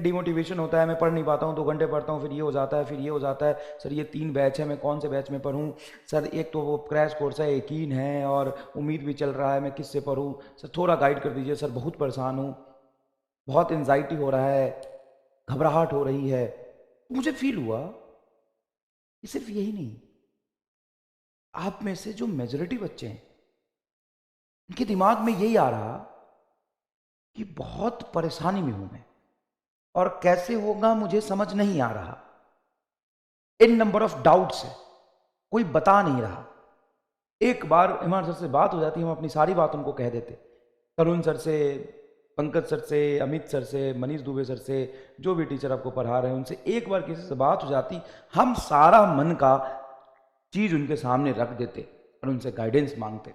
Demotivation होता है, मैं पढ़ नहीं पाता हूँ, 2 घंटे पढ़ता हूँ, फिर ये हो जाता है, फिर ये हो जाता है, सर ये 3 बैच है, मैं कौन से बैच में पढ़ूँ, सर एक तो वो क्रैश कोर्स है, यकीन है और उम्मीद भी चल रहा है, मैं किससे पढ़ूँ, सर थोड़ा गाइड कर दीजिए, सर बहुत परेशान हूँ, बहुत एंजाइटी हो रहा है, घबराहट हो रही है। मुझे फील हुआ कि सिर्फ यही नहीं, आप में से जो मेजॉरिटी बच्चे हैं उनके दिमाग में यही आ रहा कि बहुत परेशानी में हूं मैं और कैसे होगा मुझे समझ नहीं आ रहा, इन नंबर ऑफ डाउट्स है, कोई बता नहीं रहा। एक बार इमरान सर से बात हो जाती, हम अपनी सारी बात उनको कह देते, तरुण सर से, पंकज सर से, अमित सर से, मनीष दुबे सर से, जो भी टीचर आपको पढ़ा रहे हैं उनसे एक बार किसी से बात हो जाती, हम सारा मन का चीज उनके सामने रख देते और उनसे गाइडेंस मांगते।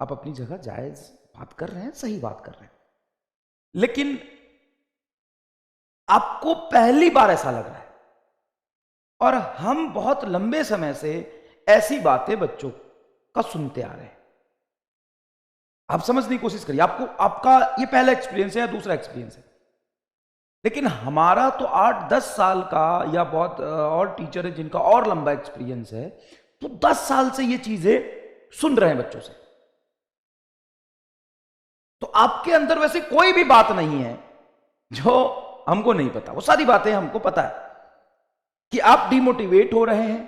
आप अपनी जगह जायज बात कर रहे हैं, सही बात कर रहे हैं, लेकिन आपको पहली बार ऐसा लग रहा है और हम बहुत लंबे समय से ऐसी बातें बच्चों का सुनते आ रहे हैं। आप समझने की कोशिश करिए, आपको आपका ये पहला एक्सपीरियंस है या दूसरा एक्सपीरियंस है, लेकिन हमारा तो 8-10 साल का, या बहुत और टीचर है जिनका और लंबा एक्सपीरियंस है, तो 10 साल से ये चीजें सुन रहे हैं बच्चों से। तो आपके अंदर वैसे कोई भी बात नहीं है जो हमको नहीं पता, वो सारी बातें हमको पता है कि आप डिमोटिवेट हो रहे हैं,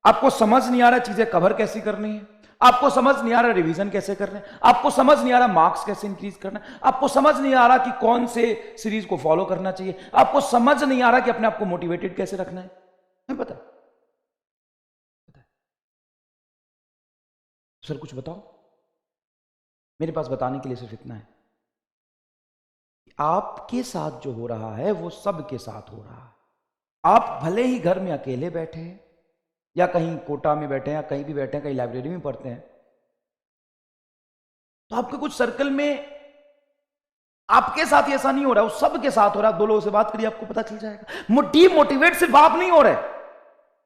आपको समझ नहीं आ रहा चीजें कवर कैसे करनी है, आपको समझ नहीं आ रहा रिवीजन कैसे करना है, आपको समझ नहीं आ रहा मार्क्स कैसे इंक्रीज करना है, आपको समझ नहीं आ रहा कि कौन से सीरीज को फॉलो करना चाहिए, आपको समझ नहीं आ रहा कि अपने आप को मोटिवेटेड कैसे रखना है। नहीं पता, सर कुछ बताओ। मेरे पास बताने के लिए सिर्फ इतना है, आपके साथ जो हो रहा है वो सबके साथ हो रहा है। आप भले ही घर में अकेले बैठे हैं या कहीं कोटा में बैठे हैं या कहीं भी बैठे हैं, कहीं लाइब्रेरी में पढ़ते हैं, तो आपके कुछ सर्कल में आपके साथ ही ऐसा नहीं हो रहा, वो सबके साथ हो रहा है। 2 लोगों से बात करिए, आपको पता चल जाएगा। डीमोटिवेट सिर्फ आप नहीं हो रहे,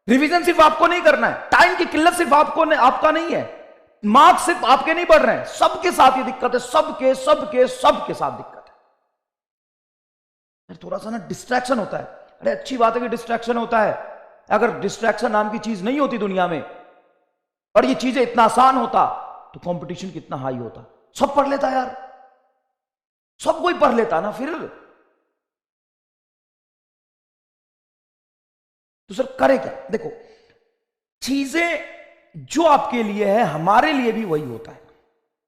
रिवीजन सिर्फ आपको नहीं करना है, टाइम की किल्लत सिर्फ आपका नहीं है, मार्क्स सिर्फ आपके नहीं बढ़ रहे हैं, सबके साथ ये दिक्कत है, सबके सबके सबके साथ दिक्कत है। थोड़ा सा ना डिस्ट्रैक्शन होता है, अरे अच्छी बात है कि डिस्ट्रैक्शन होता है, अगर डिस्ट्रैक्शन नाम की चीज नहीं होती दुनिया में और ये चीजें इतना आसान होता तो कंपटीशन कितना हाई होता, सब पढ़ लेता यार, सब कोई पढ़ लेता ना फिर। तो सर करे क्या? देखो, चीजें जो आपके लिए है हमारे लिए भी वही होता है।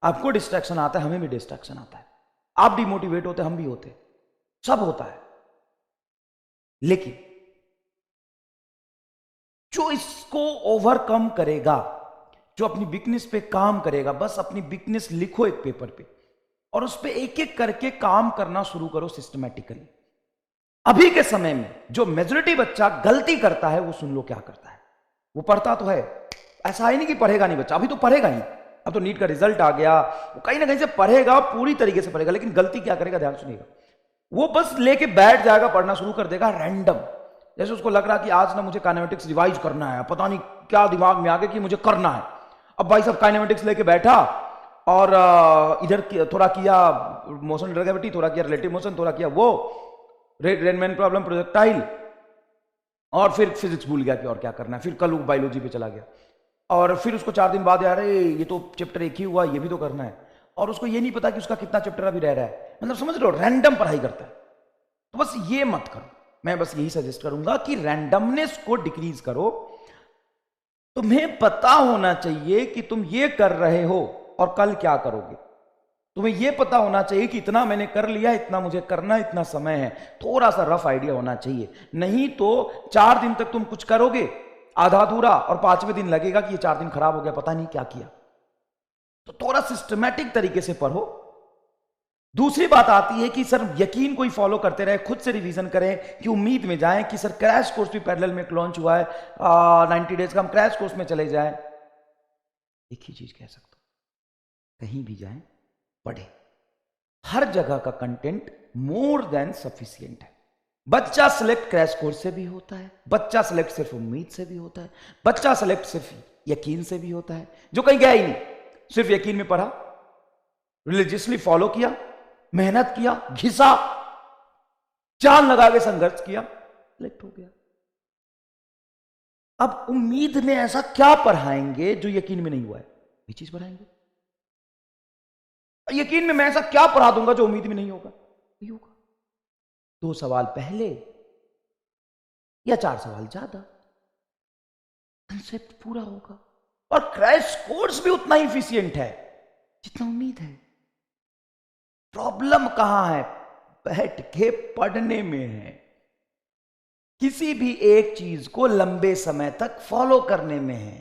आपको डिस्ट्रैक्शन आता है, हमें भी डिस्ट्रैक्शन आता है, आप डिमोटिवेट होते, हम भी होते, सब होता है। लेकिन जो इसको ओवरकम करेगा, जो अपनी वीकनेस पे काम करेगा, बस अपनी वीकनेस लिखो एक पेपर पे और उस पे एक एक करके काम करना शुरू करो सिस्टमैटिकली। अभी के समय में जो मेजॉरिटी बच्चा गलती करता है वो सुन लो क्या करता है। वो पढ़ता तो है, ऐसा ही नहीं कि पढ़ेगा नहीं बच्चा, अभी तो पढ़ेगा ही, अब तो नीट का रिजल्ट आ गया, वो कहीं ना कहीं से पढ़ेगा, पूरी तरीके से पढ़ेगा, लेकिन गलती क्या करेगा ध्यान सुनिएगा, वो बस लेके बैठ जाएगा, पढ़ना शुरू कर देगा रैंडम। जैसे उसको लग रहा कि आज ना मुझे काइनेमेटिक्स रिवाइज करना है, पता नहीं क्या दिमाग में आ गया कि मुझे करना है। अब भाई साहब काइनेमेटिक्स लेके बैठा और इधर थोड़ा किया मोशन ग्रेविटी, थोड़ा किया रिलेटिव मोशन, थोड़ा किया वो रेनमैन प्रॉब्लम, प्रोजेक्टाइल, और फिर फिजिक्स भूल गया कि और क्या करना है, फिर कल वो बायोलॉजी पे चला गया, और फिर उसको 4 दिन बाद यार ये तो चैप्टर एक ही हुआ, ये भी तो करना है, और उसको ये नहीं पता कि उसका कितना चैप्टर अभी रह रहा है। मतलब समझ लो, रैंडम पढ़ाई करता है। तो बस ये मत करो, मैं बस यही सजेस्ट करूंगा कि रैंडमनेस को डिक्रीज करो। तुम्हें पता होना चाहिए कि तुम ये कर रहे हो और कल क्या करोगे, तुम्हें यह पता होना चाहिए कि इतना मैंने कर लिया, इतना मुझे करना, इतना समय है, थोड़ा सा रफ आइडिया होना चाहिए। नहीं तो 4 दिन तक तुम कुछ करोगे आधा अधूरा और 5वें दिन लगेगा कि ये 4 दिन खराब हो गया, पता नहीं क्या किया। तो थोड़ा सिस्टमैटिक तरीके से पढ़ो। दूसरी बात आती है कि सर यकीन कोई फॉलो करते रहे, खुद से रिवीजन करें कि उम्मीद में जाएं कि सर क्रैश कोर्स भी पैरेलल में लॉन्च हुआ है, 90 डेज का, हम क्रैश कोर्स में चले जाएं। एक ही चीज कह सकता हूं, कहीं भी जाएं पढ़े, हर जगह का कंटेंट मोर देन सफिशिएंट है। बच्चा सिलेक्ट क्रैश कोर्स से भी होता है, बच्चा सिलेक्ट सिर्फ उम्मीद से भी होता है, बच्चा सिलेक्ट सिर्फ यकीन से भी होता है, जो कहीं गया ही नहीं, सिर्फ यकीन में पढ़ा, रिलीजियसली फॉलो किया, मेहनत किया, घिसा, जान लगा के संघर्ष किया, सिलेक्ट हो गया। अब उम्मीद में ऐसा क्या पढ़ाएंगे जो यकीन में नहीं हुआ है? ये चीज पढ़ाएंगे। यकीन में मैं ऐसा क्या पढ़ा दूंगा जो उम्मीद में नहीं होगा? नहीं होगा। 2 सवाल पहले या 4 सवाल ज्यादा, कंसेप्ट पूरा होगा। और क्रैश कोर्स भी उतना ही इफिशियंट है जितना उम्मीद है। प्रॉब्लम कहां है? बैठ के पढ़ने में है। किसी भी एक चीज को लंबे समय तक फॉलो करने में है।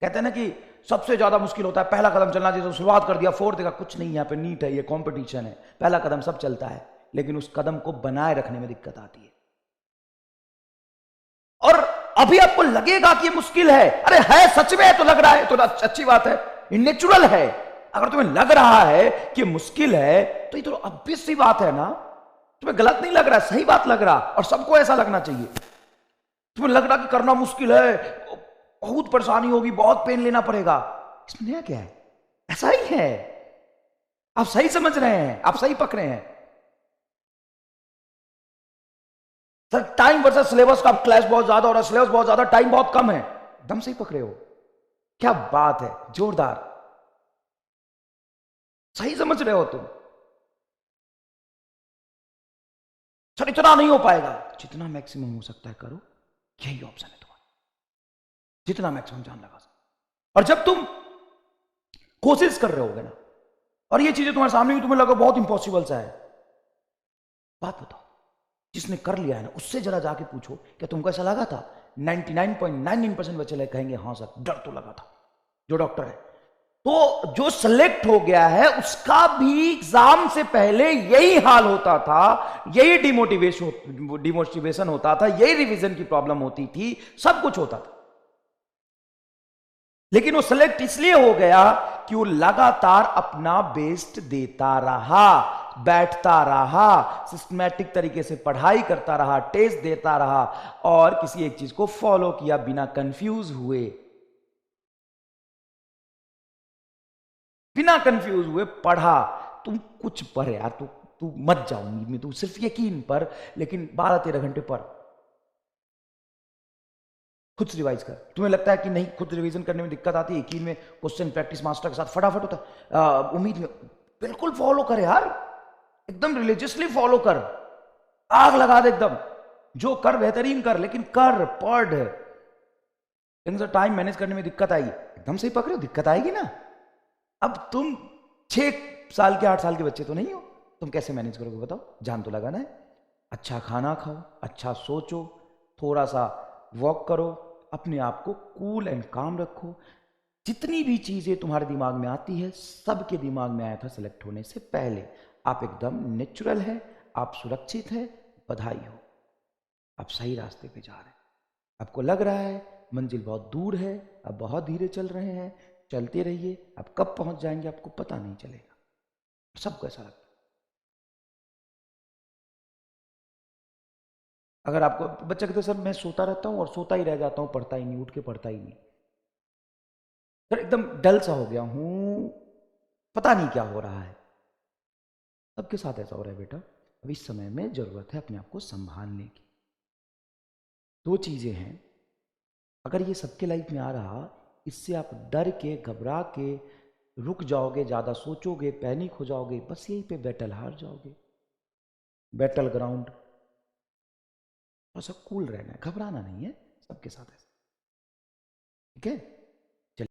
कहते हैं ना कि सबसे ज्यादा मुश्किल होता है पहला कदम चलना। जैसे शुरुआत कर दिया, फोड़ देगा, कुछ नहीं। यहां पे नीट है, ये कंपटीशन है, पहला कदम सब चलता है, लेकिन उस कदम को बनाए रखने में दिक्कत आती है। और अभी आपको लगेगा कि मुश्किल है, अरे है सच में, तो लग रहा है तो अच्छी बात है, ये नेचुरल है। अगर तुम्हें लग रहा है कि मुश्किल है तो ये तो ऑब्वियस सी बात है ना। तुम्हें गलत नहीं लग रहा, सही बात लग रहा, और सबको ऐसा लगना चाहिए। तुम्हें लग रहा कि करना मुश्किल है, बहुत परेशानी होगी, बहुत पेन लेना पड़ेगा, इसमें नया क्या है? ऐसा ही है। आप सही समझ रहे हैं, आप सही पकड़े हैं। सर टाइम वर्सेस सिलेबस का क्लैश बहुत ज्यादा हो रहा है, सिलेबस बहुत ज्यादा, टाइम बहुत कम है। एकदम सही पकड़े हो, क्या बात है, जोरदार, सही समझ रहे हो तुम। सर इतना नहीं हो पाएगा, जितना मैक्सिमम हो सकता है करो, यही ऑप्शन है तुम्हारा, जितना मैक्सिमम जान लगा सकते। और जब तुम कोशिश कर रहे होगे ना, और ये चीजें तुम्हारे सामने, तुम्हें लगा बहुत इंपॉसिबल सा है, बात बताओ, जिसने कर लिया है ना उससे जरा जाके पूछो, क्या तुमको ऐसा लगा था? 99.99% बच्चे कहेंगे हाँ सर, डर तो लगा था। जो डॉक्टर है, तो जो सिलेक्ट हो गया है उसका भी एग्जाम से पहले यही हाल होता था, यही डिमोटिवेशन होता था, यही रिवीजन की प्रॉब्लम होती थी, सब कुछ होता था। लेकिन वो सिलेक्ट इसलिए हो गया कि वो लगातार अपना बेस्ट देता रहा, बैठता रहा, सिस्टमैटिक तरीके से पढ़ाई करता रहा, टेस्ट देता रहा, और किसी एक चीज को फॉलो किया बिना कंफ्यूज हुए। बिना कंफ्यूज हुए पढ़ा। तुम कुछ पढ़ यार, तू मत जाओ उम्मीद में, तू सिर्फ यकीन पर, लेकिन 12-13 घंटे पढ़, खुद से रिवाइज कर। तुम्हें लगता है कि नहीं, खुद रिवीजन करने में दिक्कत आती है, यकीन में क्वेश्चन प्रैक्टिस मास्टर के साथ फटाफट होता है। उम्मीद में बिल्कुल फॉलो कर यार, एकदम रिलीजियसली फॉलो कर, आग लगा दे एकदम, जो कर बेहतरीन कर, लेकिन कर, पढ़। लेकिन सर टाइम मैनेज करने में दिक्कत आएगी, एकदम सही पकड़ो, दिक्कत आएगी ना। अब तुम 6 साल के 8 साल के बच्चे तो नहीं हो, तुम कैसे मैनेज करोगे बताओ? जान तो लगाना है। अच्छा खाना खाओ, अच्छा सोचो, थोड़ा सा वॉक करो, अपने आप को कूल एंड काम रखो। जितनी भी चीजें तुम्हारे दिमाग में आती है, सबके दिमाग में आया था सिलेक्ट होने से पहले। आप एकदम नेचुरल है, आप सुरक्षित है, बधाई हो, आप सही रास्ते पे जा रहे हैं। आपको लग रहा है मंजिल बहुत दूर है, आप बहुत धीरे चल रहे हैं, चलते रहिए, आप कब पहुंच जाएंगे आपको पता नहीं चलेगा। सबको ऐसा लगता है। अगर आपको बच्चा कहते सर मैं सोता रहता हूं और सोता ही रह जाता हूं, पढ़ता ही नहीं, उठ के पढ़ता ही नहीं, सर एकदम डल सा हो गया हूं, पता नहीं क्या हो रहा है। सबके साथ ऐसा हो रहा है बेटा। अब इस समय में जरूरत है अपने आप को संभालने की। 2 चीजें हैं, अगर ये सबके लाइफ में आ रहा, इससे आप डर के, घबरा के रुक जाओगे, ज्यादा सोचोगे, पैनिक हो जाओगे, बस यहीं पे बैटल हार जाओगे। बैटल ग्राउंड, थोड़ा सा कूल रहना है, घबराना नहीं है, सबके साथ ऐसा, ठीक है।